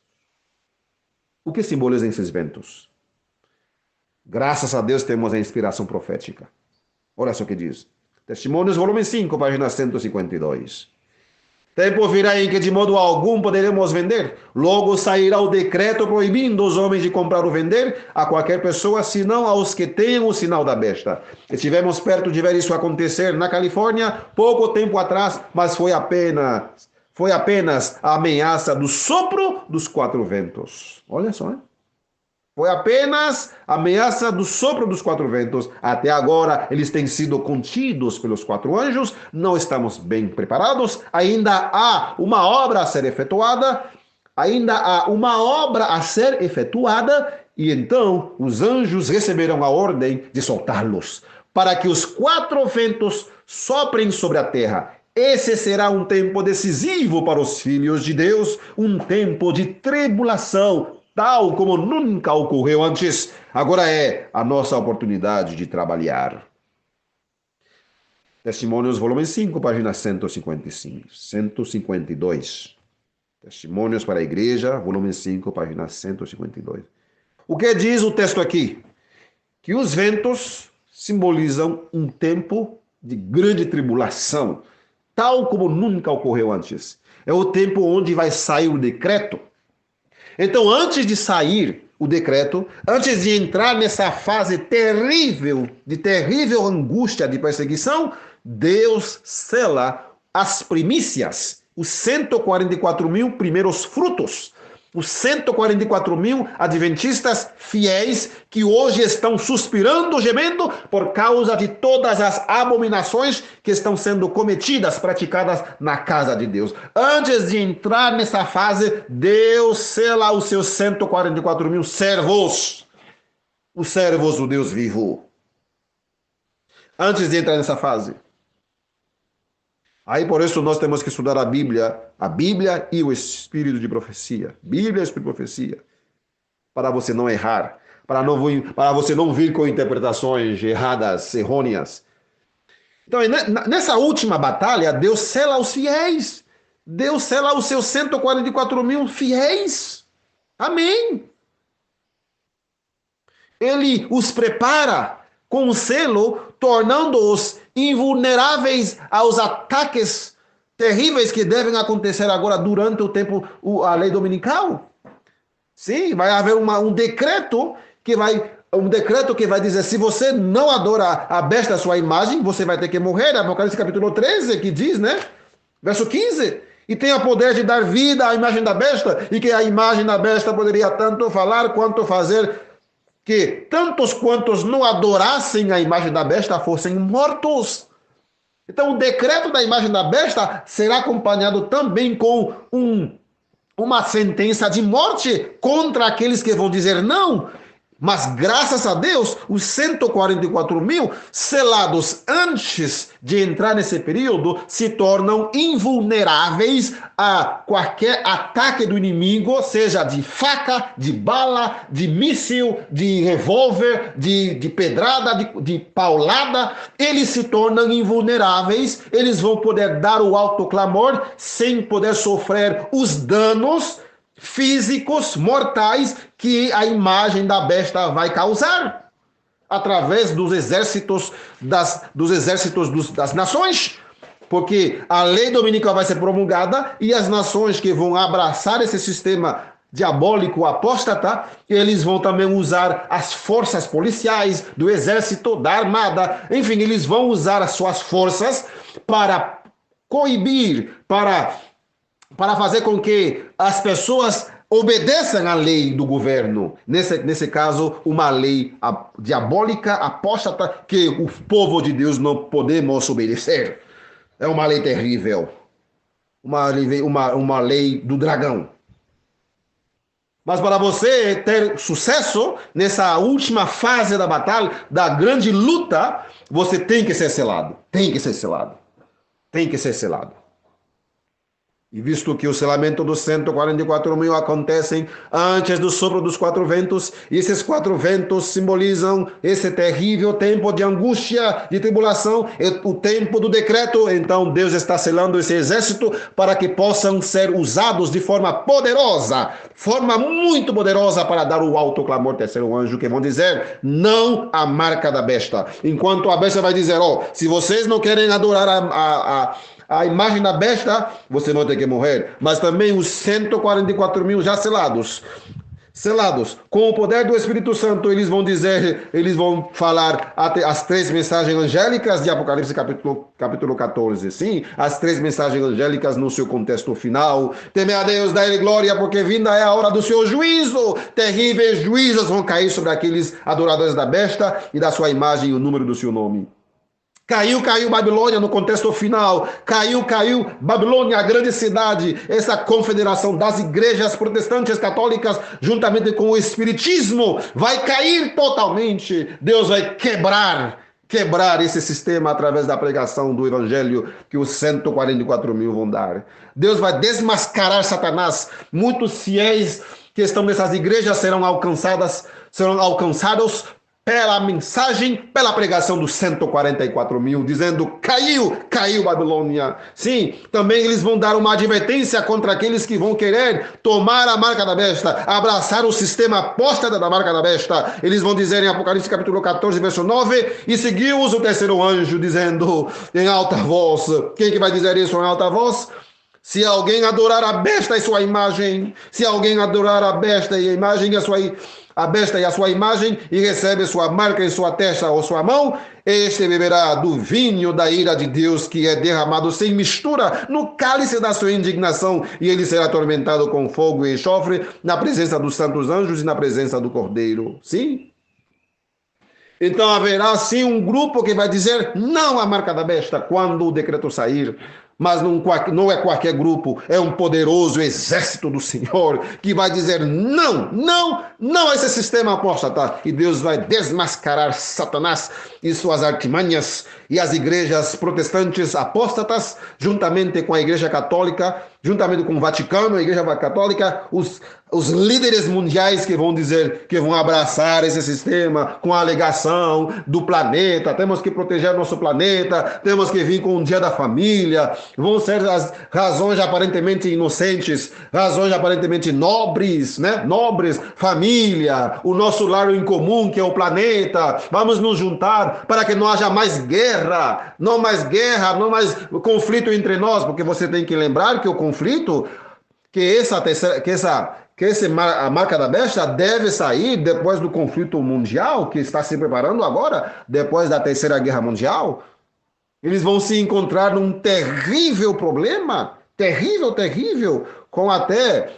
O que simbolizam esses ventos? Graças a Deus temos a inspiração profética. Olha só o que diz. Testemunhos, volume 5, página 152. Tempo virá em que de modo algum poderemos vender. Logo sairá o decreto proibindo os homens de comprar ou vender a qualquer pessoa, senão aos que tenham o sinal da besta. Estivemos perto de ver isso acontecer na Califórnia pouco tempo atrás, mas foi apenas a ameaça do sopro dos 4 ventos. Olha só, hein? Foi apenas a ameaça do sopro dos 4 ventos. Até agora, eles têm sido contidos pelos 4 anjos. Não estamos bem preparados. Ainda há uma obra a ser efetuada. E então os anjos receberão a ordem de soltá-los, para que os 4 ventos soprem sobre a terra. Esse será um tempo decisivo para os filhos de Deus, um tempo de tribulação, tal como nunca ocorreu antes. Agora é a nossa oportunidade de trabalhar. Testemunhos, volume 5, página 155, 152. Testemunhos para a Igreja, volume 5, página 152. O que diz o texto aqui? Que os ventos simbolizam um tempo de grande tribulação, tal como nunca ocorreu antes. É o tempo onde vai sair o decreto. Então, antes de sair o decreto, antes de entrar nessa fase terrível, de terrível angústia de perseguição, Deus sela as primícias, os 144 mil primeiros frutos, os 144 mil adventistas fiéis que hoje estão suspirando, gemendo por causa de todas as abominações que estão sendo cometidas, praticadas na casa de Deus. Antes de entrar nessa fase, Deus sela os seus 144 mil servos, os servos do Deus vivo. Antes de entrar nessa fase. Aí, por isso, nós temos que estudar a Bíblia e o Espírito de profecia. Bíblia e Espírito de profecia. Para você não errar. Para você não vir com interpretações erradas, errôneas. Então, nessa última batalha, Deus sela os fiéis. Deus sela os seus 144 mil fiéis. Amém. Ele os prepara com o selo, tornando-os invulneráveis aos ataques terríveis que devem acontecer agora durante o tempo, a lei dominical. Sim, vai haver um decreto que vai dizer, se você não adora a besta, a sua imagem, você vai ter que morrer. Apocalipse capítulo 13, que diz, né? Verso 15. E tem o poder de dar vida à imagem da besta, e que a imagem da besta poderia tanto falar quanto fazer que tantos quantos não adorassem a imagem da besta fossem mortos. Então o decreto da imagem da besta será acompanhado também com uma sentença de morte contra aqueles que vão dizer não. Mas graças a Deus, os 144 mil selados antes de entrar nesse período se tornam invulneráveis a qualquer ataque do inimigo, seja de faca, de bala, de míssil, de revólver, de pedrada, de paulada. Eles se tornam invulneráveis, eles vão poder dar o alto clamor sem poder sofrer os danos físicos mortais que a imagem da besta vai causar através dos exércitos das nações, porque a lei dominical vai ser promulgada e as nações que vão abraçar esse sistema diabólico apóstata, eles vão também usar as forças policiais do exército, da armada, enfim, eles vão usar as suas forças para coibir, para fazer com que as pessoas obedeçam à lei do governo. Nesse caso, uma lei diabólica, apóstata, que o povo de Deus não podemos obedecer. É uma lei terrível. Uma lei do dragão. Mas para você ter sucesso nessa última fase da batalha, da grande luta, você tem que ser selado. Tem que ser selado. Tem que ser selado. E visto que o selamento dos 144.000 acontecem antes do sopro dos 4 ventos, e esses 4 ventos simbolizam esse terrível tempo de angústia, de tribulação, o tempo do decreto, então Deus está selando esse exército para que possam ser usados de forma poderosa, forma muito poderosa para dar o alto clamor terceiro anjo, que vão dizer, não à marca da besta. Enquanto a besta vai dizer, se vocês não querem adorar a imagem da besta, você vai ter que morrer. Mas também os 144.000 já selados, com o poder do Espírito Santo, eles vão falar as 3 mensagens angélicas de Apocalipse capítulo 14. Sim, as 3 mensagens angélicas no seu contexto final. Temer a Deus, dá-lhe glória, porque vinda é a hora do seu juízo. Terríveis juízos vão cair sobre aqueles adoradores da besta e da sua imagem e o número do seu nome. Caiu Babilônia no contexto final. Caiu Babilônia, a grande cidade. Essa confederação das igrejas protestantes católicas, juntamente com o espiritismo, vai cair totalmente. Deus vai quebrar esse sistema através da pregação do evangelho que os 144.000 vão dar. Deus vai desmascarar Satanás. Muitos fiéis que estão nessas igrejas serão alcançados pela mensagem, pela pregação dos 144.000, dizendo, caiu Babilônia. Sim, também eles vão dar uma advertência contra aqueles que vão querer tomar a marca da besta, abraçar o sistema apóstata da marca da besta. Eles vão dizer em Apocalipse capítulo 14, verso 9, e seguiu-os o terceiro anjo, dizendo em alta voz. Quem que vai dizer isso em alta voz? Se alguém adorar a besta e sua imagem, a besta e a sua imagem, e recebe sua marca em sua testa ou sua mão, este beberá do vinho da ira de Deus, que é derramado sem mistura no cálice da sua indignação, e ele será atormentado com fogo e enxofre na presença dos santos anjos e na presença do Cordeiro. Sim? Então haverá sim um grupo que vai dizer não à marca da besta quando o decreto sair. Mas não é qualquer grupo, é um poderoso exército do Senhor que vai dizer não a esse sistema apóstata. E Deus vai desmascarar Satanás e suas artimanhas e as igrejas protestantes apóstatas, juntamente com a igreja católica, juntamente com o Vaticano, a igreja católica, os líderes mundiais que vão dizer, que vão abraçar esse sistema com a alegação do planeta, temos que proteger nosso planeta, temos que vir com o dia da família, vão ser as razões aparentemente inocentes, razões aparentemente nobres, né? Nobres, família, o nosso lar em comum que é o planeta, vamos nos juntar para que não haja mais guerra, não mais conflito entre nós, porque você tem que lembrar que o conflito, a marca da besta deve sair depois do conflito mundial que está se preparando agora, depois da Terceira Guerra Mundial. Eles vão se encontrar num terrível problema, terrível, com até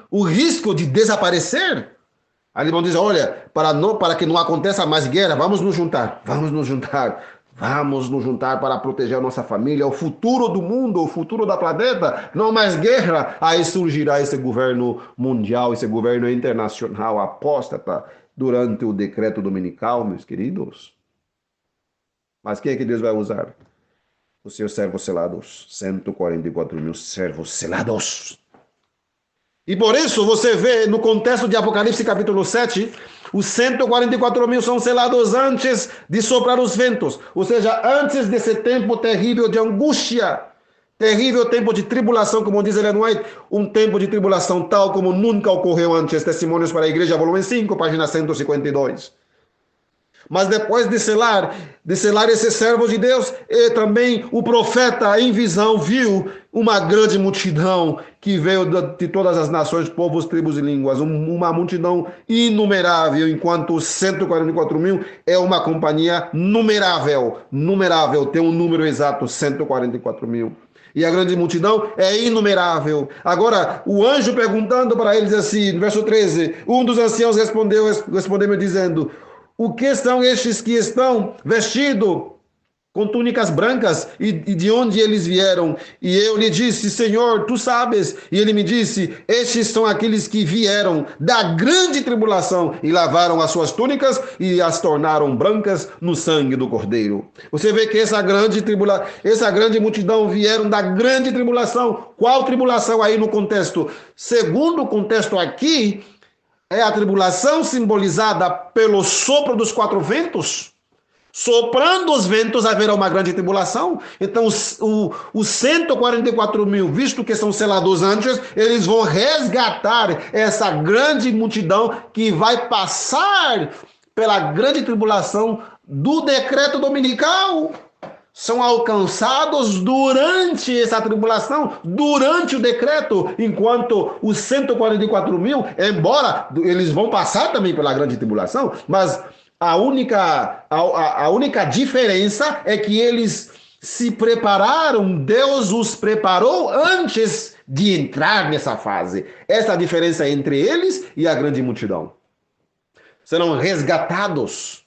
o risco de desaparecer. Aí eles vão dizer, olha, para que não aconteça mais guerra, vamos nos juntar para proteger a nossa família, o futuro do mundo, o futuro da planeta, não mais guerra. Aí surgirá esse governo mundial, esse governo internacional apóstata durante o decreto dominical, meus queridos. Mas quem é que Deus vai usar? Os seus servos selados, 144.000 servos selados. E por isso você vê no contexto de Apocalipse capítulo 7, os 144.000 são selados antes de soprar os ventos, ou seja, antes desse tempo terrível de angústia, terrível tempo de tribulação, como diz Ellen White, um tempo de tribulação tal como nunca ocorreu antes. Testemunhos para a Igreja, volume 5, página 152. Mas depois de selar esses servos de Deus, e também o profeta em visão viu uma grande multidão que veio de todas as nações, povos, tribos e línguas, uma multidão inumerável, enquanto os 144 mil é uma companhia numerável, tem um número exato, 144 mil. E a grande multidão é inumerável. Agora, o anjo perguntando para eles assim, no verso 13, um dos anciãos respondeu-me dizendo: o que são estes que estão vestidos com túnicas brancas e de onde eles vieram? E eu lhe disse: Senhor, tu sabes. E ele me disse: estes são aqueles que vieram da grande tribulação e lavaram as suas túnicas e as tornaram brancas no sangue do Cordeiro. Você vê que essa grande multidão vieram da grande tribulação. Qual tribulação aí no contexto? Segundo o contexto aqui, é a tribulação simbolizada pelo sopro dos 4 ventos. Soprando os ventos haverá uma grande tribulação. Então os 144 mil, visto que são selados antes, eles vão resgatar essa grande multidão que vai passar pela grande tribulação do decreto dominical. São alcançados durante essa tribulação, durante o decreto, enquanto os 144 mil, embora eles vão passar também pela grande tribulação, mas a única diferença é que eles se prepararam, Deus os preparou antes de entrar nessa fase. Essa é a diferença entre eles e a grande multidão. Serão resgatados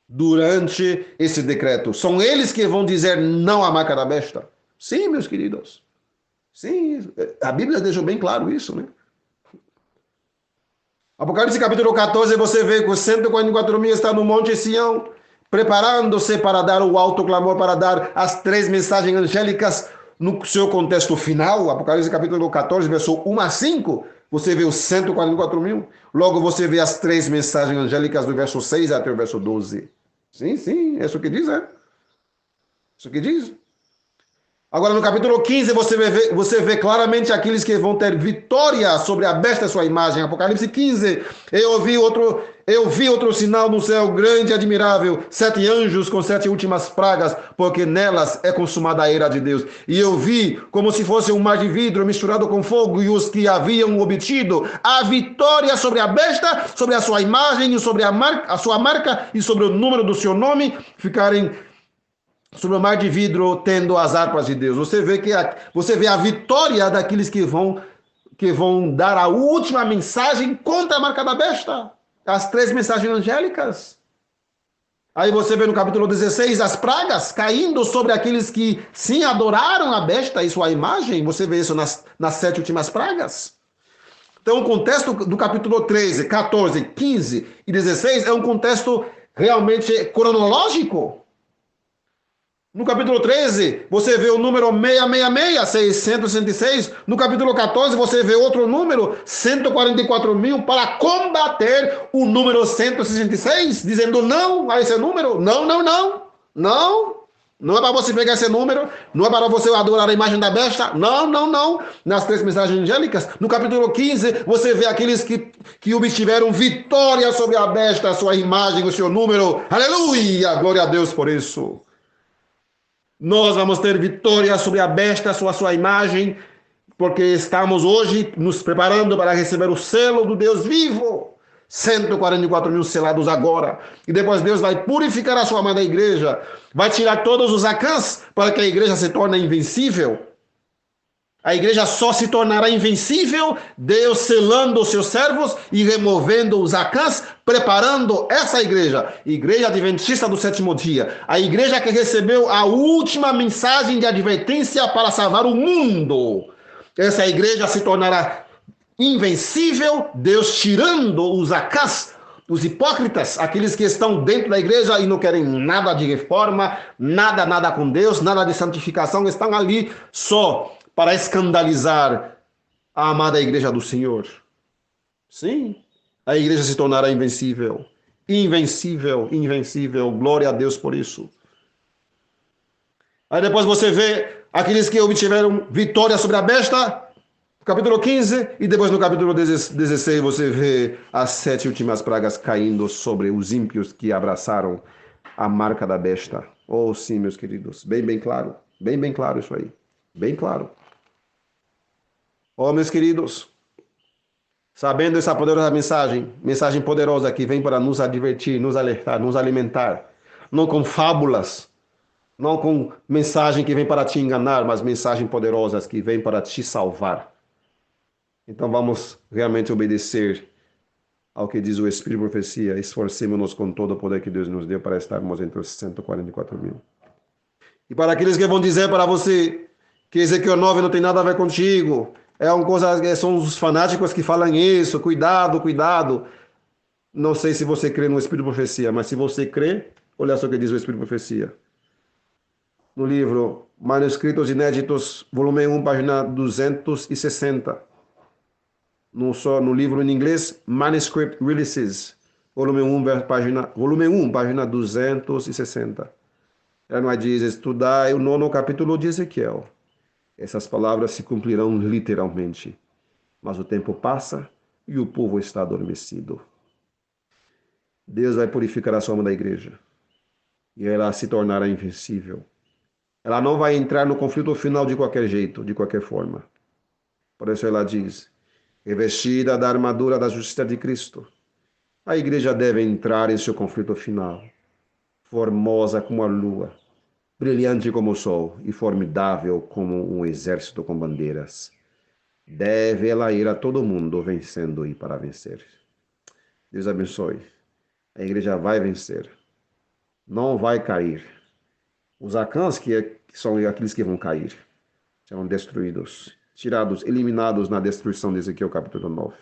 durante esse decreto. São eles que vão dizer não à marca da besta. Sim, meus queridos. Sim, a Bíblia deixou bem claro isso, né? Apocalipse capítulo 14, você vê que os 144 mil estão no Monte Sião, preparando-se para dar o alto clamor, para dar as 3 mensagens angélicas no seu contexto final. Apocalipse capítulo 14, verso 1 a 5, você vê os 144 mil. Logo você vê as 3 mensagens angélicas do verso 6 até o verso 12. Sim, é isso que diz, é? Isso que diz. Agora no capítulo 15 você vê claramente aqueles que vão ter vitória sobre a besta e sua imagem. Apocalipse 15, eu vi outro sinal no céu grande e admirável, 7 anjos com 7 últimas pragas, porque nelas é consumada a ira de Deus. E eu vi como se fosse um mar de vidro misturado com fogo, e os que haviam obtido a vitória sobre a besta, sobre a sua imagem e sobre a sua marca e sobre o número do seu nome, ficarem sobre o mar de vidro, tendo as harpas de Deus. Você vê a vitória daqueles que vão dar a última mensagem contra a marca da besta. As 3 mensagens angélicas. Aí você vê no capítulo 16 as pragas caindo sobre aqueles que sim adoraram a besta e sua imagem. Você vê isso nas 7 últimas pragas. Então o contexto do capítulo 13, 14, 15 e 16 é um contexto realmente cronológico. No capítulo 13, você vê o número 666, 666. No capítulo 14, você vê outro número, 144 mil, para combater o número 166, dizendo não a esse número. Não é para você pegar esse número, não é para você adorar a imagem da besta. Não. Nas 3 mensagens angélicas. No capítulo 15, você vê aqueles que obtiveram vitória sobre a besta, a sua imagem, o seu número. Aleluia! Glória a Deus por isso. Nós vamos ter vitória sobre a besta, sua imagem, porque estamos hoje nos preparando para receber o selo do Deus vivo. 144 mil selados agora. E depois Deus vai purificar a sua amada igreja. Vai tirar todos os acãs para que a igreja se torne invencível. A igreja só se tornará invencível, Deus selando os seus servos e removendo os acãs, preparando essa igreja adventista do 7º dia, a igreja que recebeu a última mensagem de advertência para salvar o mundo. Essa igreja se tornará invencível, Deus tirando os acãs, os hipócritas, aqueles que estão dentro da igreja e não querem nada de reforma, nada com Deus, nada de santificação, estão ali só para escandalizar a amada igreja do Senhor. Sim, a igreja se tornará invencível. Invencível. Glória a Deus por isso. Aí depois você vê aqueles que obtiveram vitória sobre a besta, Capítulo 15, e depois no capítulo 16 você vê as 7 últimas pragas caindo sobre os ímpios que abraçaram a marca da besta. Oh, sim, meus queridos, bem claro, bem claro isso aí, bem claro. Oh, meus queridos, sabendo essa poderosa mensagem poderosa que vem para nos advertir, nos alertar, nos alimentar, não com fábulas, não com mensagem que vem para te enganar, mas mensagens poderosas que vem para te salvar. Então vamos realmente obedecer ao que diz o Espírito de Profecia. Esforcemos-nos com todo o poder que Deus nos deu para estarmos entre os 144 mil. E para aqueles que vão dizer para você que Ezequiel 9 não tem nada a ver contigo, são os fanáticos que falam isso, cuidado, cuidado. Não sei se você crê no Espírito de Profecia, mas se você crê, olha só o que diz o Espírito de Profecia. No livro Manuscritos Inéditos, volume 1, página 260. No livro em inglês, Manuscript Releases, volume 1, página 260. Ela diz, estudai o 9º capítulo de Ezequiel. Essas palavras se cumprirão literalmente. Mas o tempo passa e o povo está adormecido. Deus vai purificar a sua alma da igreja. E ela se tornará invencível. Ela não vai entrar no conflito final de qualquer jeito, de qualquer forma. Por isso ela diz, revestida da armadura da justiça de Cristo, a igreja deve entrar em seu conflito final, formosa como a lua, brilhante como o sol e formidável como um exército com bandeiras. Deve ela ir a todo mundo vencendo e para vencer. Deus abençoe. A igreja vai vencer. Não vai cair. Os Acãs, que são aqueles que vão cair, serão destruídos, tirados, eliminados na destruição de Ezequiel capítulo 9.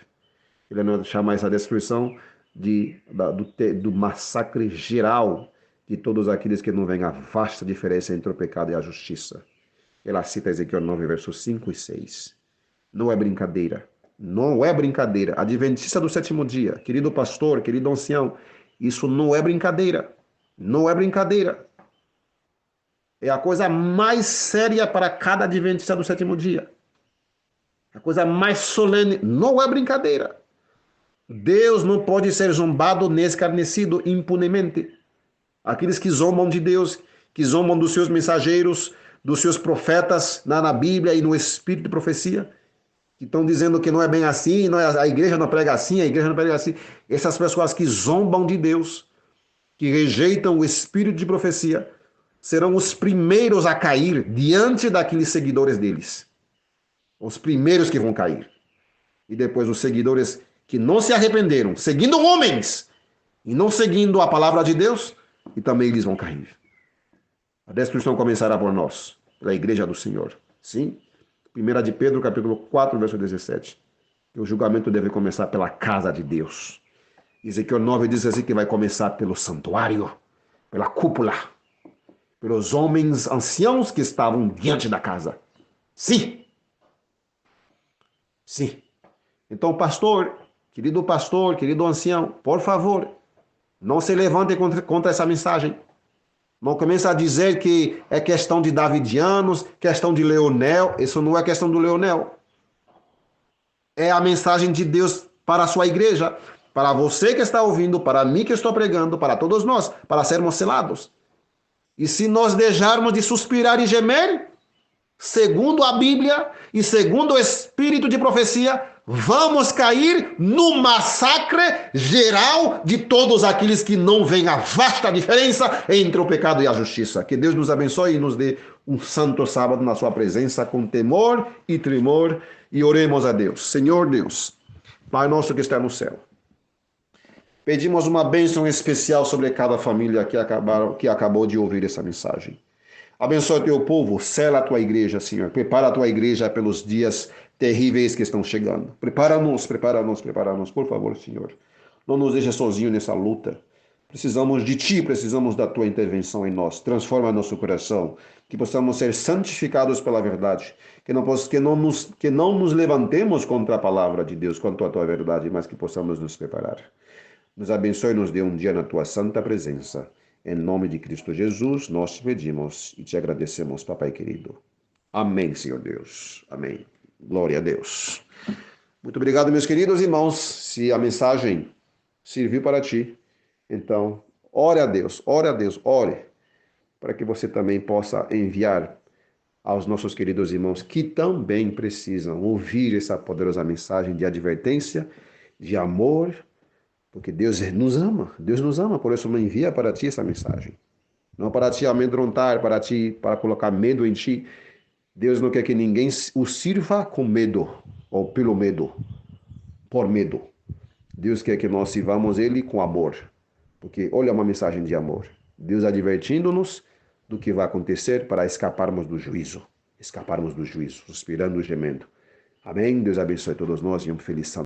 Ele não chama essa destruição do massacre geral de todos aqueles que não veem a vasta diferença entre o pecado e a justiça. Ela cita Ezequiel 9, versos 5 e 6. Não é brincadeira. Não é brincadeira. Adventista do sétimo dia, querido pastor, querido ancião, isso não é brincadeira. Não é brincadeira. É a coisa mais séria para cada adventista do sétimo dia. A coisa mais solene. Não é brincadeira. Deus não pode ser zombado nem escarnecido impunemente. Aqueles que zombam de Deus, que zombam dos seus mensageiros, dos seus profetas na Bíblia e no Espírito de Profecia, que estão dizendo que não é bem assim, a igreja não prega assim, a igreja não prega assim. Essas pessoas que zombam de Deus, que rejeitam o Espírito de Profecia, serão os primeiros a cair diante daqueles seguidores deles. Os primeiros que vão cair. E depois os seguidores que não se arrependeram, seguindo homens e não seguindo a palavra de Deus, e também eles vão cair. A destruição começará por nós, pela igreja do Senhor. Sim? 1 de Pedro, capítulo 4, verso 17. Que o julgamento deve começar pela casa de Deus. Ezequiel 9 diz assim que vai começar pelo santuário, pela cúpula, pelos homens anciãos que estavam diante da casa. Sim. Sim. Então, pastor, querido ancião, por favor, não se levante contra essa mensagem. Não comece a dizer que é questão de davidianos, questão de Leonel. Isso não é questão do Leonel. É a mensagem de Deus para a sua igreja, para você que está ouvindo, para mim que estou pregando, para todos nós, para sermos selados. E se nós deixarmos de suspirar e gemer, segundo a Bíblia e segundo o Espírito de Profecia, vamos cair no massacre geral de todos aqueles que não veem a vasta diferença entre o pecado e a justiça. Que Deus nos abençoe e nos dê um santo sábado na sua presença com temor e tremor, e oremos a Deus. Senhor Deus, Pai nosso que está no céu, pedimos uma bênção especial sobre cada família que acabou de ouvir essa mensagem. Abençoa teu povo, sela a tua igreja, Senhor. Prepara a tua igreja pelos dias terríveis que estão chegando. Prepara-nos, por favor, Senhor. Não nos deixe sozinhos nessa luta. Precisamos de Ti, precisamos da Tua intervenção em nós. Transforma nosso coração, que possamos ser santificados pela verdade, que não nos levantemos contra a palavra de Deus, contra a Tua verdade, mas que possamos nos preparar. Nos abençoe e nos dê um dia na Tua santa presença. Em nome de Cristo Jesus, nós te pedimos e te agradecemos, Papai querido. Amém, Senhor Deus. Amém. Glória a Deus. Muito obrigado, meus queridos irmãos. Se a mensagem serviu para ti, então, ore a Deus, ore, para que você também possa enviar aos nossos queridos irmãos que também precisam ouvir essa poderosa mensagem de advertência, de amor, porque Deus nos ama, por isso me envia para ti essa mensagem. Não para te amedrontar, para colocar medo em ti. Deus não quer que ninguém o sirva com medo, ou pelo medo, por medo. Deus quer que nós sirvamos Ele com amor, porque olha uma mensagem de amor. Deus advertindo-nos do que vai acontecer para escaparmos do juízo, suspirando e gemendo. Amém? Deus abençoe todos nós e um feliz Santo.